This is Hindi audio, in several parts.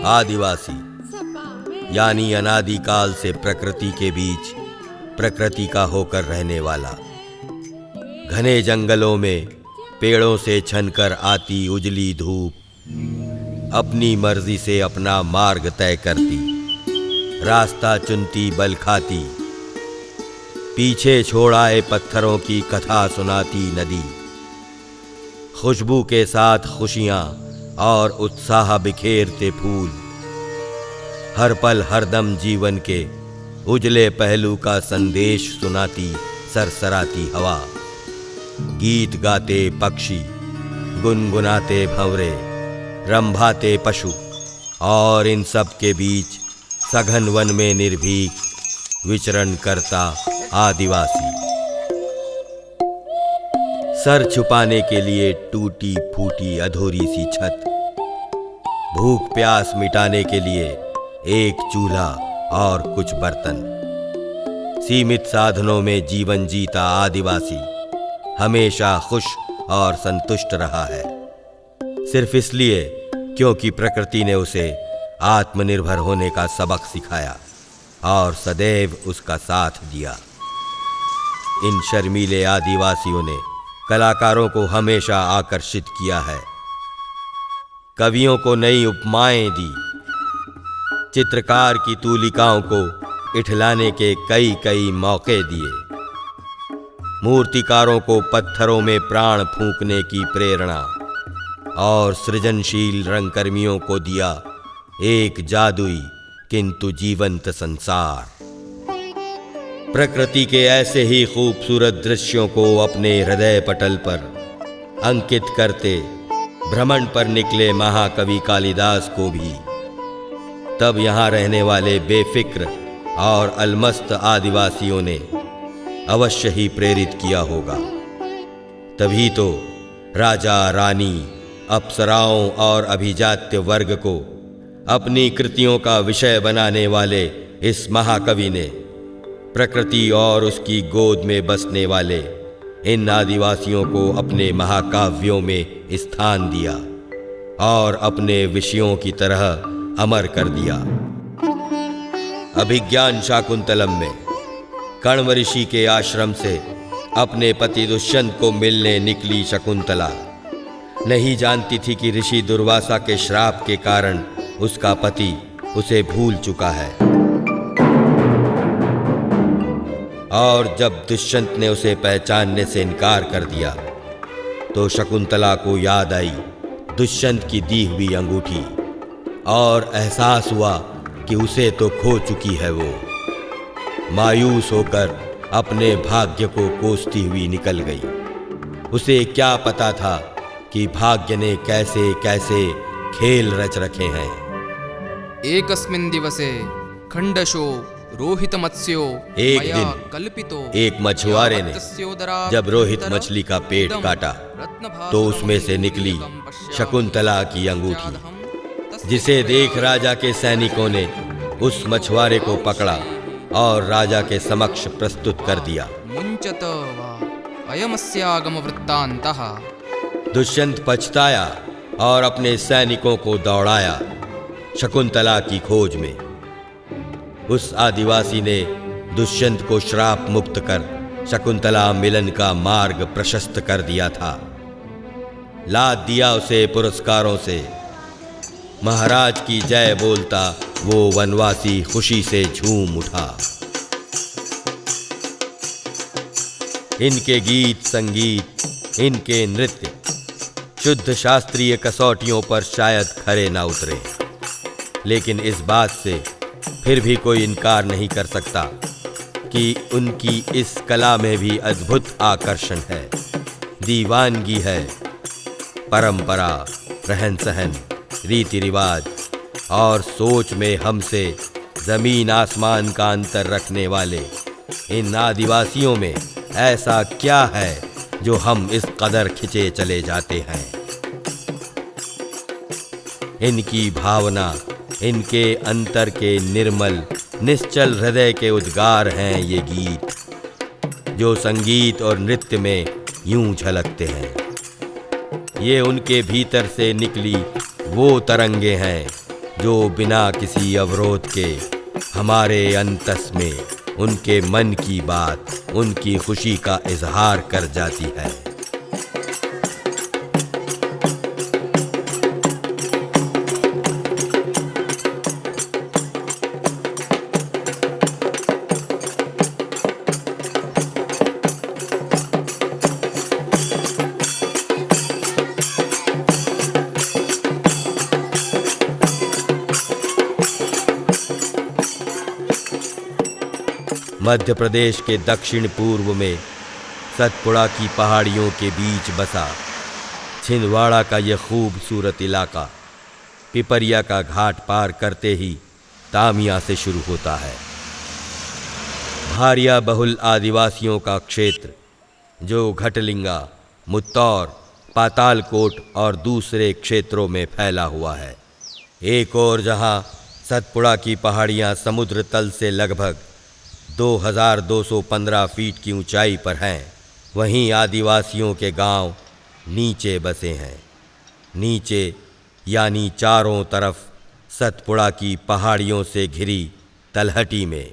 आदिवासी यानी अनादिकाल से प्रकृति के बीच प्रकृति का होकर रहने वाला, घने जंगलों में पेड़ों से छनकर आती उजली धूप अपनी मर्जी से अपना मार्ग तय करती, रास्ता चुनती बल खाती, पीछे छोड़ आए पत्थरों की कथा सुनाती नदी, खुशबू के साथ खुशियां और उत्साह बिखेरते फूल, हर पल हरदम जीवन के उजले पहलू का संदेश सुनाती सरसराती हवा, गीत गाते पक्षी, गुनगुनाते भंवरे, रंभाते पशु, और इन सब के बीच सघन वन में निर्भीक विचरण करता आदिवासी, सर छुपाने के लिए टूटी फूटी अधूरी सी छत, भूख प्यास मिटाने के लिए एक चूल्हा और कुछ बर्तन, सीमित साधनों में जीवन जीता आदिवासी हमेशा खुश और संतुष्ट रहा है, सिर्फ इसलिए क्योंकि प्रकृति ने उसे आत्मनिर्भर होने का सबक सिखाया और सदैव उसका साथ दिया। इन शर्मीले आदिवासियों ने कलाकारों को हमेशा आकर्षित किया है, कवियों को नई उपमाएं दी, चित्रकार की तूलिकाओं को इठलाने के कई कई मौके दिए, मूर्तिकारों को पत्थरों में प्राण फूंकने की प्रेरणा, और सृजनशील रंगकर्मियों को दिया एक जादुई किंतु जीवंत संसार। प्रकृति के ऐसे ही खूबसूरत दृश्यों को अपने हृदय पटल पर अंकित करते भ्रमण पर निकले महाकवि कालिदास को भी तब यहाँ रहने वाले बेफिक्र और अलमस्त आदिवासियों ने अवश्य ही प्रेरित किया होगा। तभी तो राजा रानी, अप्सराओं और अभिजात्य वर्ग को अपनी कृतियों का विषय बनाने वाले इस महाकवि ने प्रकृति और उसकी गोद में बसने वाले इन आदिवासियों को अपने महाकाव्यों में स्थान दिया और अपने विषयों की तरह अमर कर दिया। अभिज्ञान शाकुंतलम में कण्व ऋषि के आश्रम से अपने पति दुष्यंत को मिलने निकली शकुंतला नहीं जानती थी कि ऋषि दुर्वासा के श्राप के कारण उसका पति उसे भूल चुका है, और जब दुष्यंत ने उसे पहचानने से इनकार कर दिया तो शकुंतला को याद आई दुष्यंत की दी हुई अंगूठी, और एहसास हुआ कि उसे तो खो चुकी है। वो मायूस होकर अपने भाग्य को कोसती हुई निकल गई। उसे क्या पता था कि भाग्य ने कैसे कैसे खेल रच रखे हैं। एकस्मिन् दिवसे खंडशो रोहित मत्स्यो एक दिन एक मछुआरे ने जब रोहित मछली का पेट काटा तो उसमें से निकली शकुंतला की अंगूठी, जिसे देख राजा के सैनिकों ने उस मछुआरे को पकड़ा और राजा के समक्ष प्रस्तुत कर दिया। मुंचत अयमस्यागम वृत्तान्तः। दुष्यंत पछताया और अपने सैनिकों को दौड़ाया शकुंतला की खोज में। उस आदिवासी ने दुष्यंत को श्राप मुक्त कर शकुंतला मिलन का मार्ग प्रशस्त कर दिया था, लाद दिया उसे पुरस्कारों से। महाराज की जय बोलता वो वनवासी खुशी से झूम उठा। इनके गीत संगीत, इनके नृत्य शुद्ध शास्त्रीय कसौटियों पर शायद खरे ना उतरे, लेकिन इस बात से फिर भी कोई इनकार नहीं कर सकता कि उनकी इस कला में भी अद्भुत आकर्षण है, दीवानगी है। परंपरा, रहन सहन, रीति रिवाज और सोच में हमसे जमीन आसमान का अंतर रखने वाले इन आदिवासियों में ऐसा क्या है जो हम इस कदर खिंचे चले जाते हैं। इनकी भावना, इनके अंतर के निर्मल निश्चल हृदय के उद्गार हैं ये गीत। जो संगीत और नृत्य में यूं झलकते हैं। ये उनके भीतर से निकली वो तरंगे हैं जो बिना किसी अवरोध के हमारे अंतस में उनके मन की बात, उनकी खुशी का इजहार कर जाती है। मध्य प्रदेश के दक्षिण पूर्व में सतपुड़ा की पहाड़ियों के बीच बसा छिंदवाड़ा का यह खूबसूरत इलाका पिपरिया का घाट पार करते ही तामिया से शुरू होता है। भारिया बहुल आदिवासियों का क्षेत्र जो घटलिंगा, मुत्तौर, पातालकोट और दूसरे क्षेत्रों में फैला हुआ है। एक और जहां सतपुड़ा की पहाड़ियां समुद्र तल से लगभग 2215 फीट की ऊंचाई पर हैं, वहीं आदिवासियों के गांव नीचे बसे हैं। नीचे यानी चारों तरफ सतपुड़ा की पहाड़ियों से घिरी तलहटी में।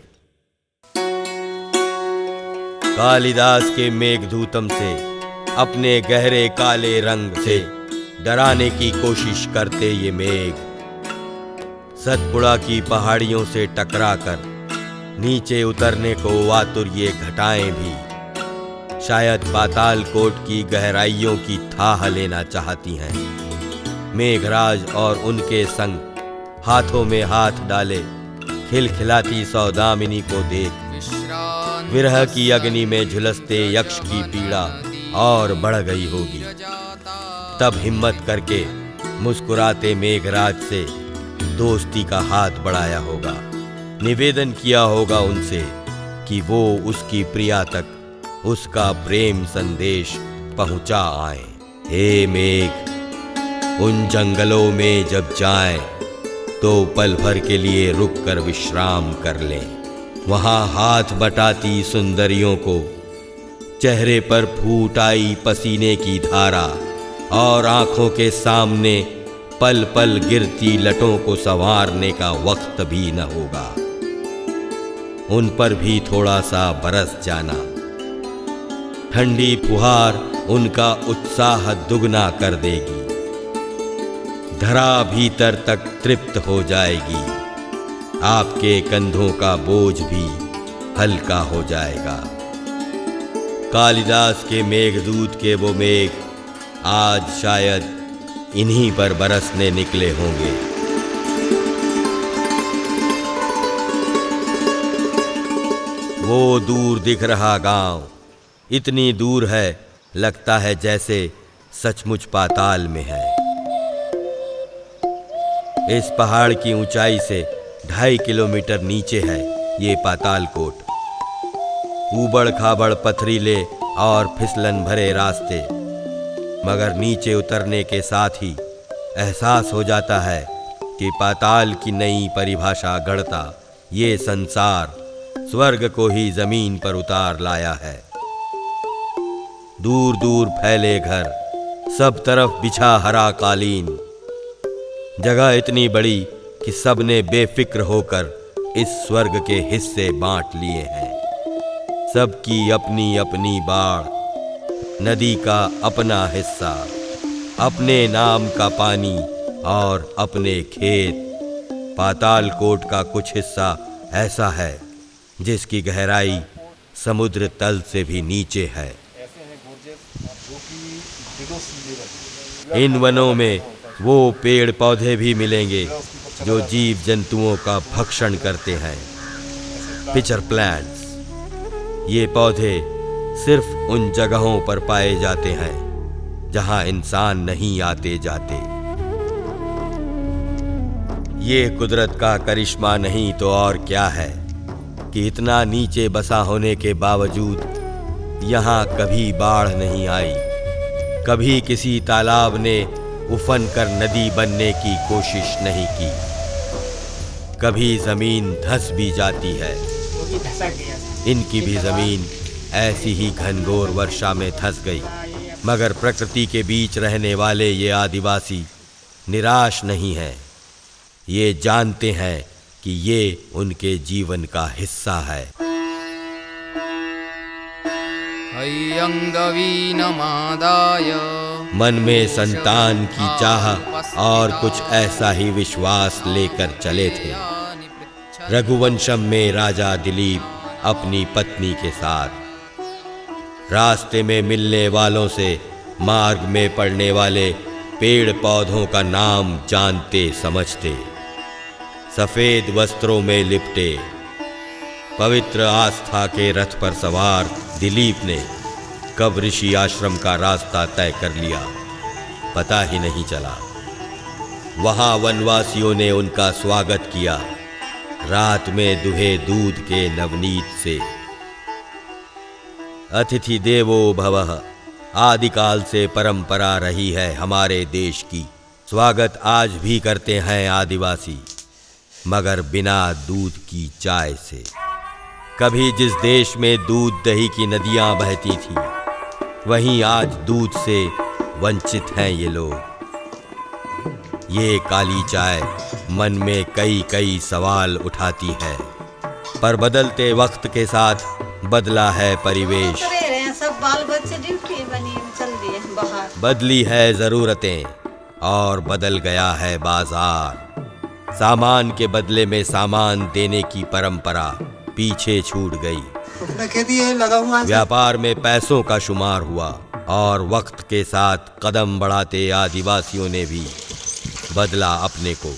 कालिदास के मेघदूतम से अपने गहरे काले रंग से डराने की कोशिश करते ये मेघ सतपुड़ा की पहाड़ियों से टकराकर नीचे उतरने को आतुर ये घटाएं भी शायद पातालकोट की गहराइयों की थाह लेना चाहती हैं। मेघराज और उनके संग हाथों में हाथ डाले खिलखिलाती सौदामिनी को देख विरह की अग्नि में झुलसते यक्ष की पीड़ा और बढ़ गई होगी। तब हिम्मत करके मुस्कुराते मेघराज से दोस्ती का हाथ बढ़ाया होगा, निवेदन किया होगा उनसे कि वो उसकी प्रिया तक उसका प्रेम संदेश पहुंचा आए। हे मेघ, उन जंगलों में जब जाएं तो पल भर के लिए रुक कर विश्राम कर लें। वहां हाथ बटाती सुंदरियों को चेहरे पर फूट आई पसीने की धारा और आंखों के सामने पल पल गिरती लटों को संवारने का वक्त भी न होगा। उन पर भी थोड़ा सा बरस जाना, ठंडी फुहार उनका उत्साह दुगना कर देगी। धरा भीतर तक तृप्त हो जाएगी, आपके कंधों का बोझ भी हल्का हो जाएगा। कालिदास के मेघदूत के वो मेघ आज शायद इन्हीं पर बरसने निकले होंगे। वो दूर दिख रहा गांव इतनी दूर है, लगता है जैसे सचमुच पाताल में है। इस पहाड़ की ऊंचाई से 2.5 किलोमीटर नीचे है ये पातालकोट। ऊबड़ खाबड़ पथरीले और फिसलन भरे रास्ते, मगर नीचे उतरने के साथ ही एहसास हो जाता है कि पाताल की नई परिभाषा गढ़ता ये संसार स्वर्ग को ही जमीन पर उतार लाया है। दूर दूर फैले घर, सब तरफ बिछा हरा कालीन, जगह इतनी बड़ी कि सबने बेफिक्र होकर इस स्वर्ग के हिस्से बांट लिए हैं। सबकी अपनी अपनी बाड़, नदी का अपना हिस्सा, अपने नाम का पानी और अपने खेत। पातालकोट का कुछ हिस्सा ऐसा है जिसकी गहराई समुद्र तल से भी नीचे है। इन वनों में वो पेड़ पौधे भी मिलेंगे जो जीव जंतुओं का भक्षण करते हैं, पिचर प्लांट्स। ये पौधे सिर्फ उन जगहों पर पाए जाते हैं जहां इंसान नहीं आते जाते। ये कुदरत का करिश्मा नहीं तो और क्या है कि इतना नीचे बसा होने के बावजूद यहाँ कभी बाढ़ नहीं आई, कभी किसी तालाब ने उफन कर नदी बनने की कोशिश नहीं की। कभी जमीन धंस भी जाती है, इनकी भी जमीन ऐसी ही घनघोर वर्षा में धंस गई। मगर प्रकृति के बीच रहने वाले ये आदिवासी निराश नहीं हैं। ये जानते हैं कि ये उनके जीवन का हिस्सा है। हय्यंगवीनमादाय मन में संतान की चाह और कुछ ऐसा ही विश्वास लेकर चले थे। रघुवंशम में राजा दिलीप अपनी पत्नी के साथ रास्ते में मिलने वालों से मार्ग में पड़ने वाले पेड़ पौधों का नाम जानते समझते, सफेद वस्त्रों में लिपटे पवित्र आस्था के रथ पर सवार दिलीप ने कब ऋषि आश्रम का रास्ता तय कर लिया, पता ही नहीं चला। वहां वनवासियों ने उनका स्वागत किया, रात में दुहे दूध के नवनीत से। अतिथि देवो भवः आदिकाल से परंपरा रही है हमारे देश की। स्वागत आज भी करते हैं आदिवासी, मगर बिना दूध की चाय से। कभी जिस देश में दूध दही की नदियां बहती थी, वहीं आज दूध से वंचित हैं ये लोग। ये काली चाय मन में कई कई सवाल उठाती है, पर बदलते वक्त के साथ बदला है परिवेश, सब बाल बच्चे ड्यूटी बनी चल दिए बाहर। बदली है जरूरतें और बदल गया है बाजार। सामान के बदले में सामान देने की परंपरा पीछे छूट गई। खेती लगा हुआ है। व्यापार में पैसों का शुमार हुआ और वक्त के साथ कदम बढ़ाते आदिवासियों ने भी बदला अपने को।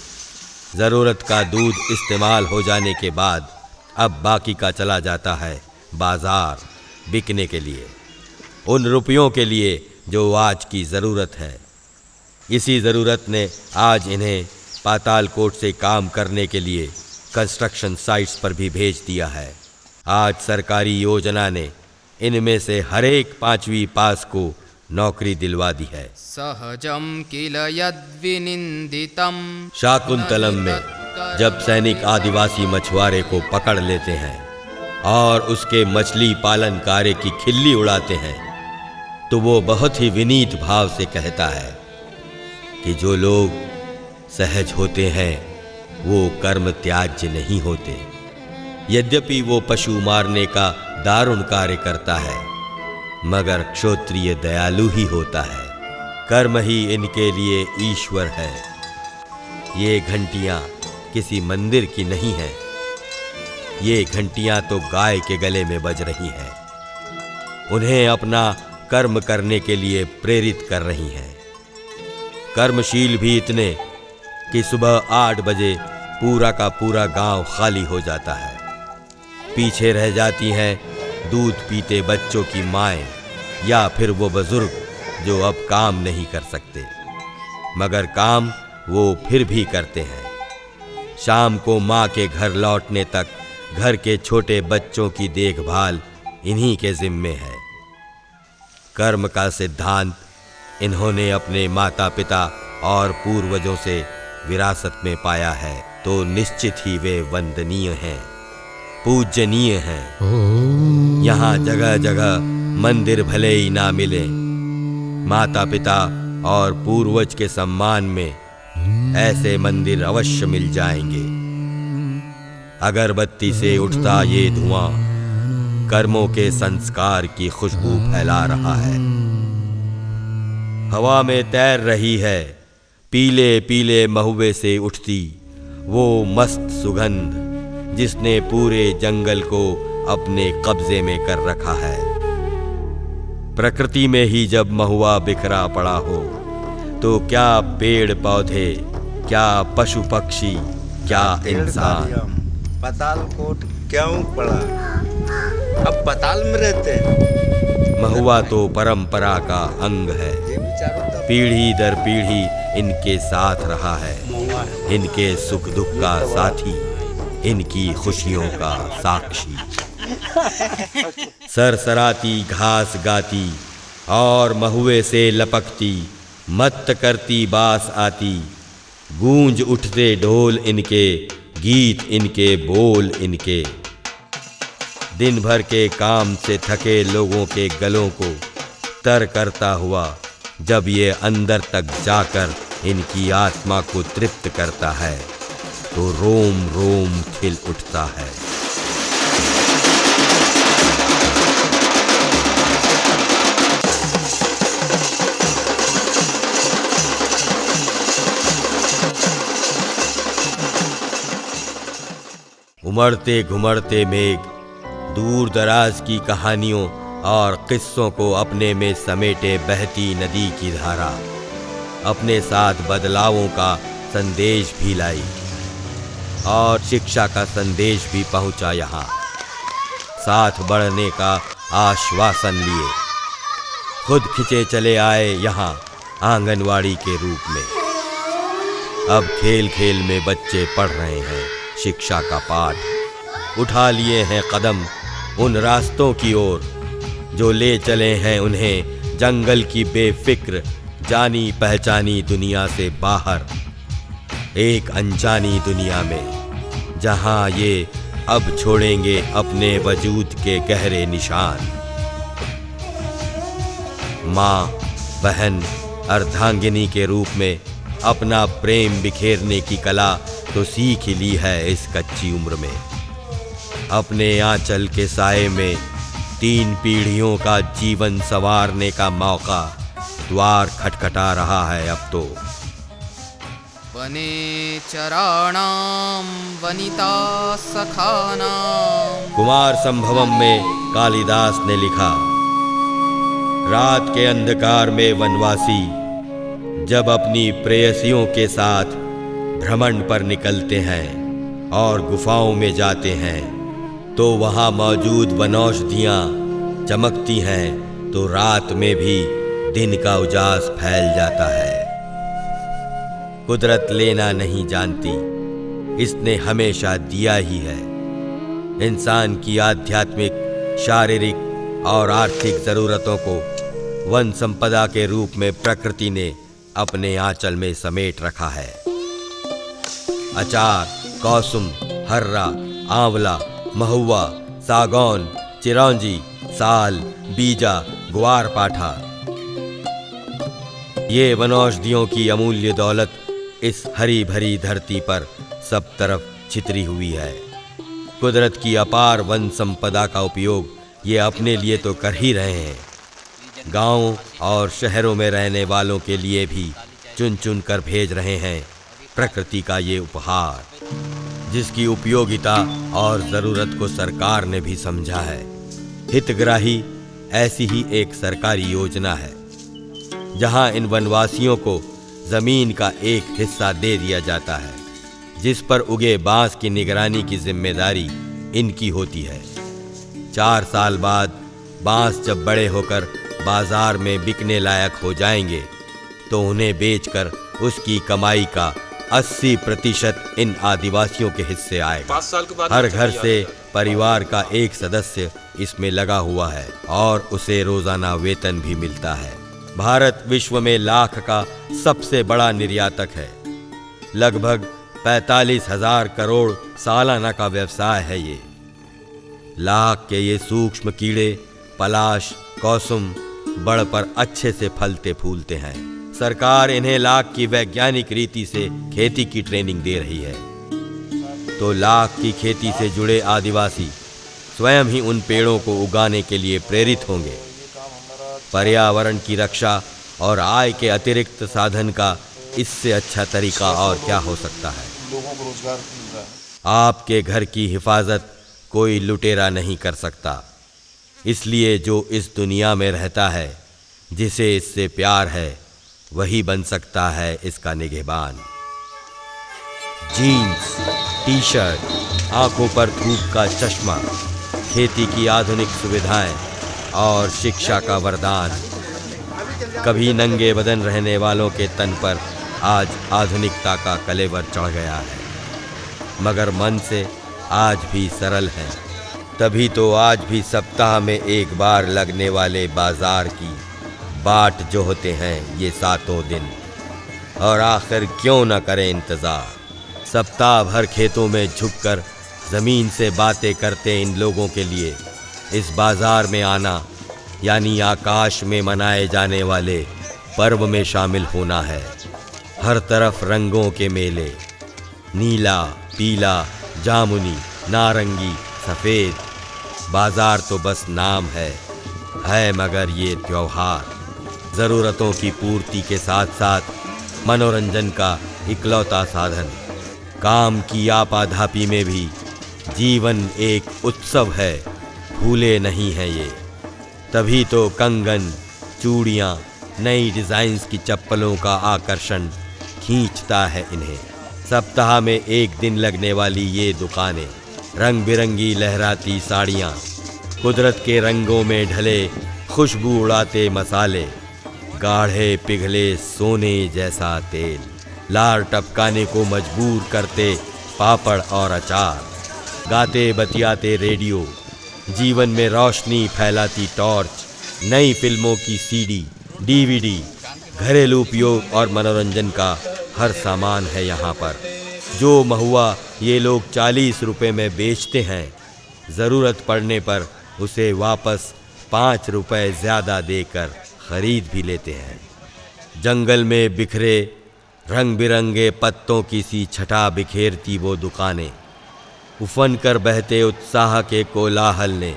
जरूरत का दूध इस्तेमाल हो जाने के बाद अब बाकी का चला जाता है बाजार बिकने के लिए, उन रुपयों के लिए जो आज की ज़रूरत है। इसी ज़रूरत ने आज इन्हें पातालकोट से काम करने के लिए कंस्ट्रक्शन साइट्स पर भी भेज दिया है। आज सरकारी योजना ने इनमें से हर एक 5वीं पास को नौकरी दिलवा दी है। सहजम किल यद्विनिंदितम। शाकुंतलम में जब सैनिक आदिवासी मछुआरे को पकड़ लेते हैं और उसके मछली पालन कार्य की खिल्ली उड़ाते हैं, तो वो बहुत ही विनीत भाव से कहता है कि जो लोग सहज होते हैं वो कर्म त्याज्य नहीं होते। यद्यपि वो पशु मारने का दारुण कार्य करता है, मगर क्षत्रिय दयालु ही होता है। कर्म ही इनके लिए ईश्वर है। ये घंटियां किसी मंदिर की नहीं हैं, ये घंटियां तो गाय के गले में बज रही हैं, उन्हें अपना कर्म करने के लिए प्रेरित कर रही हैं। कर्मशील भी इतने कि सुबह 8 बजे पूरा का पूरा गांव खाली हो जाता है। पीछे रह जाती हैं दूध पीते बच्चों की माएँ या फिर वो बुजुर्ग जो अब काम नहीं कर सकते, मगर काम वो फिर भी करते हैं। शाम को माँ के घर लौटने तक घर के छोटे बच्चों की देखभाल इन्हीं के जिम्मे है। कर्म का सिद्धांत इन्होंने अपने माता पिता और पूर्वजों से विरासत में पाया है, तो निश्चित ही वे वंदनीय हैं, पूजनीय हैं। यहाँ जगह जगह मंदिर भले ही ना मिले, माता पिता और पूर्वज के सम्मान में ऐसे मंदिर अवश्य मिल जाएंगे। अगरबत्ती से उठता ये धुआं कर्मों के संस्कार की खुशबू फैला रहा है। हवा में तैर रही है पीले पीले महुए से उठती वो मस्त सुगंध, जिसने पूरे जंगल को अपने कब्जे में कर रखा है। प्रकृति में ही जब महुआ बिखरा पड़ा हो, तो क्या पेड़ पौधे, क्या पशु पक्षी, क्या इंसान। पातालकोट क्यों पड़ा? अब पाताल में रहते हैं। महुआ तो परंपरा का अंग है, पीढ़ी दर पीढ़ी इनके साथ रहा है, इनके सुख दुख का साथी, इनकी खुशियों का साक्षी। सरसराती घास गाती और महुए से लपकती, मत्त करती बास आती, गूंज उठते ढोल इनके, गीत इनके, बोल इनके। दिन भर के काम से थके लोगों के गलों को तर करता हुआ जब ये अंदर तक जाकर इनकी आत्मा को तृप्त करता है तो रोम रोम खिल उठता है। उमड़ते घुमड़ते मेघ दूर दराज की कहानियों और किस्सों को अपने में समेटे बहती नदी की धारा अपने साथ बदलावों का संदेश भी लाई और शिक्षा का संदेश भी पहुंचा। यहाँ साथ बढ़ने का आश्वासन लिए खुद खिंचे चले आए यहाँ आंगनवाड़ी के रूप में। अब खेल खेल में बच्चे पढ़ रहे हैं शिक्षा का पाठ, उठा लिए हैं कदम उन रास्तों की ओर जो ले चले हैं उन्हें जंगल की बेफिक्र जानी पहचानी दुनिया से बाहर, एक अनजानी दुनिया में जहां ये अब छोड़ेंगे अपने वजूद के गहरे निशान। माँ, बहन, अर्धांगिनी के रूप में अपना प्रेम बिखेरने की कला तो सीख ही ली है इस कच्ची उम्र में। अपने आंचल के साए में 3 पीढ़ियों का जीवन संवारने का मौका द्वार खटखटा रहा है अब तो। वने चराणां वनिता सखानां। कुमार संभवम में कालिदास ने लिखा, रात के अंधकार में वनवासी जब अपनी प्रेयसियों के साथ भ्रमण पर निकलते हैं और गुफाओं में जाते हैं तो वहाँ मौजूद वनौषधियाँ चमकती हैं तो रात में भी दिन का उजास फैल जाता है। कुदरत लेना नहीं जानती, इसने हमेशा दिया ही है। इंसान की आध्यात्मिक, शारीरिक और आर्थिक जरूरतों को वन संपदा के रूप में प्रकृति ने अपने आंचल में समेट रखा है। अचार, कौसुम, हर्रा, आंवला, महुआ, सागौन, चिरौंजी, साल, बीजा, ग्वार पाठा, ये वनौषधियों की अमूल्य दौलत इस हरी भरी धरती पर सब तरफ छितरी हुई है। कुदरत की अपार वन संपदा का उपयोग ये अपने लिए तो कर ही रहे हैं, गांवों और शहरों में रहने वालों के लिए भी चुन चुन कर भेज रहे हैं प्रकृति का ये उपहार, जिसकी उपयोगिता और ज़रूरत को सरकार ने भी समझा है। हितग्राही ऐसी ही एक सरकारी योजना है जहां इन वनवासियों को ज़मीन का एक हिस्सा दे दिया जाता है जिस पर उगे बांस की निगरानी की जिम्मेदारी इनकी होती है। 4 साल बाद बांस जब बड़े होकर बाजार में बिकने लायक हो जाएंगे तो उन्हें बेचकर उसकी कमाई का 80% इन आदिवासियों के हिस्से आएगा। 5 साल के बाद हर घर से परिवार का एक सदस्य इसमें लगा हुआ है और उसे रोजाना वेतन भी मिलता है। भारत विश्व में लाख का सबसे बड़ा निर्यातक है। लगभग 45,000 करोड़ सालाना का व्यवसाय है ये। लाख के ये सूक्ष्म कीड़े पलाश, कौसुम बढ़ पर अच्छे से फलते फूलते हैं। सरकार इन्हें लाख की वैज्ञानिक रीति से खेती की ट्रेनिंग दे रही है तो लाख की खेती से जुड़े आदिवासी स्वयं ही उन पेड़ों को उगाने के लिए प्रेरित होंगे। पर्यावरण की रक्षा और आय के अतिरिक्त साधन का इससे अच्छा तरीका और क्या हो सकता है। लोगों को रोजगार मिल रहा है। आपके घर की हिफाजत कोई लुटेरा नहीं कर सकता, इसलिए जो इस दुनिया में रहता है, जिसे इससे प्यार है, वही बन सकता है इसका निगहबान। जीन्स, टी शर्ट, आंखों पर धूप का चश्मा, खेती की आधुनिक सुविधाएं और शिक्षा का वरदान। कभी नंगे बदन रहने वालों के तन पर आज आधुनिकता का कलेवर चढ़ गया है, मगर मन से आज भी सरल है। तभी तो आज भी सप्ताह में एक बार लगने वाले बाजार की बाट जो होते हैं ये 7 दिन, और आखिर क्यों न करें इंतज़ार। सप्ताह भर खेतों में झुककर ज़मीन से बातें करते इन लोगों के लिए इस बाजार में आना यानी आकाश में मनाए जाने वाले पर्व में शामिल होना है। हर तरफ रंगों के मेले, नीला, पीला, जामुनी, नारंगी, सफ़ेद। बाजार तो बस नाम है मगर ये त्योहार ज़रूरतों की पूर्ति के साथ साथ मनोरंजन का इकलौता साधन। काम की आपाधापी में भी जीवन एक उत्सव है, भूले नहीं हैं ये। तभी तो कंगन, चूड़ियाँ, नई डिज़ाइंस की चप्पलों का आकर्षण खींचता है इन्हें। सप्ताह में एक दिन लगने वाली ये दुकानें, रंग बिरंगी लहराती साड़ियाँ, कुदरत के रंगों में ढले खुशबू उड़ाते मसाले, गाढ़े पिघले सोने जैसा तेल, लार टपकाने को मजबूर करते पापड़ और अचार, गाते बतियाते रेडियो, जीवन में रोशनी फैलाती टॉर्च, नई फिल्मों की सीडी, डीवीडी, घरेलू उपयोग और मनोरंजन का हर सामान है यहाँ पर। जो महुआ ये लोग 40 रुपए में बेचते हैं, ज़रूरत पड़ने पर उसे वापस 5 रुपए ज़्यादा देकर खरीद भी लेते हैं। जंगल में बिखरे रंग बिरंगे पत्तों की सी छटा बिखेरती वो दुकानें, उफन कर बहते उत्साह के कोलाहल ने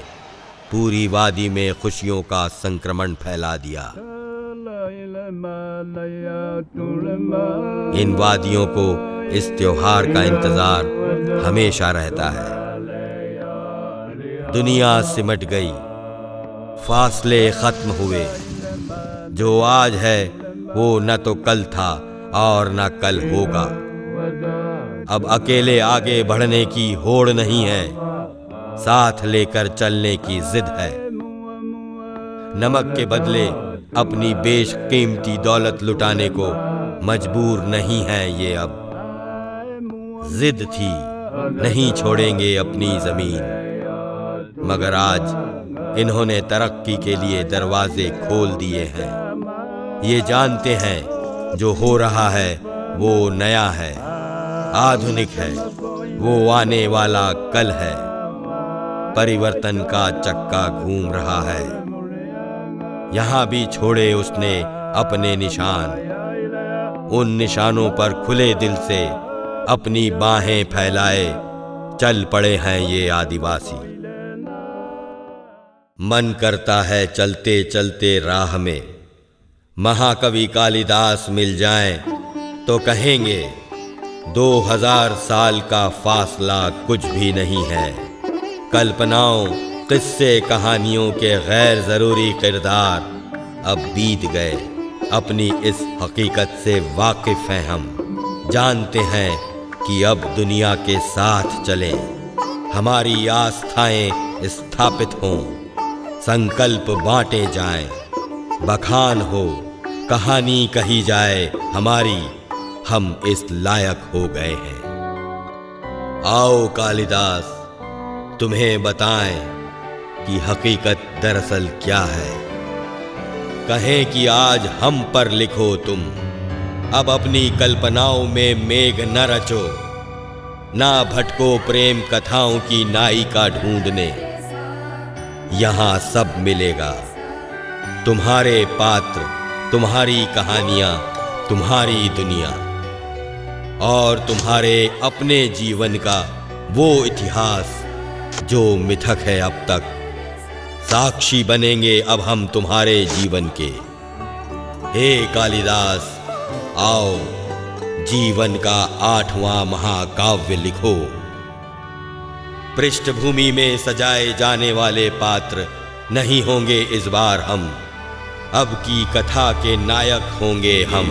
पूरी वादी में खुशियों का संक्रमण फैला दिया। इन वादियों को इस त्योहार का इंतजार हमेशा रहता है। दुनिया सिमट गई, फासले खत्म हुए। जो आज है वो न तो कल था और न कल होगा। अब अकेले आगे बढ़ने की होड़ नहीं है, साथ लेकर चलने की जिद है। नमक के बदले अपनी बेशकीमती दौलत लुटाने को मजबूर नहीं है ये। अब जिद थी, नहीं छोड़ेंगे अपनी जमीन। मगर आज इन्होंने तरक्की के लिए दरवाजे खोल दिए हैं। ये जानते हैं जो हो रहा है वो नया है, आधुनिक है, वो आने वाला कल है। परिवर्तन का चक्का घूम रहा है। यहाँ भी छोड़े उसने अपने निशान। उन निशानों पर खुले दिल से अपनी बाहें फैलाए चल पड़े हैं ये आदिवासी। मन करता है चलते चलते राह में महाकवि कालिदास मिल जाएं तो कहेंगे 2000 साल का फासला कुछ भी नहीं है। कल्पनाओं, किस्से, कहानियों के गैर ज़रूरी किरदार अब बीत गए। अपनी इस हकीकत से वाकिफ़ हैं हम, जानते हैं कि अब दुनिया के साथ चलें। हमारी आस्थाएं स्थापित हों, संकल्प बांटे जाएं, बखान हो, कहानी कही जाए हमारी, हम इस लायक हो गए हैं। आओ कालिदास, तुम्हें बताएं कि हकीकत दरअसल क्या है। कहें कि आज हम पर लिखो तुम, अब अपनी कल्पनाओं में मेघ न रचो, ना भटको प्रेम कथाओं की नायिका ढूंढने। यहाँ सब मिलेगा, तुम्हारे पात्र, तुम्हारी कहानियाँ, तुम्हारी दुनिया और तुम्हारे अपने जीवन का वो इतिहास जो मिथक है अब तक। साक्षी बनेंगे अब हम तुम्हारे जीवन के। हे कालिदास, आओ जीवन का 8वां महाकाव्य लिखो। पृष्ठभूमि में सजाए जाने वाले पात्र नहीं होंगे इस बार हम, अब की कथा के नायक होंगे हम।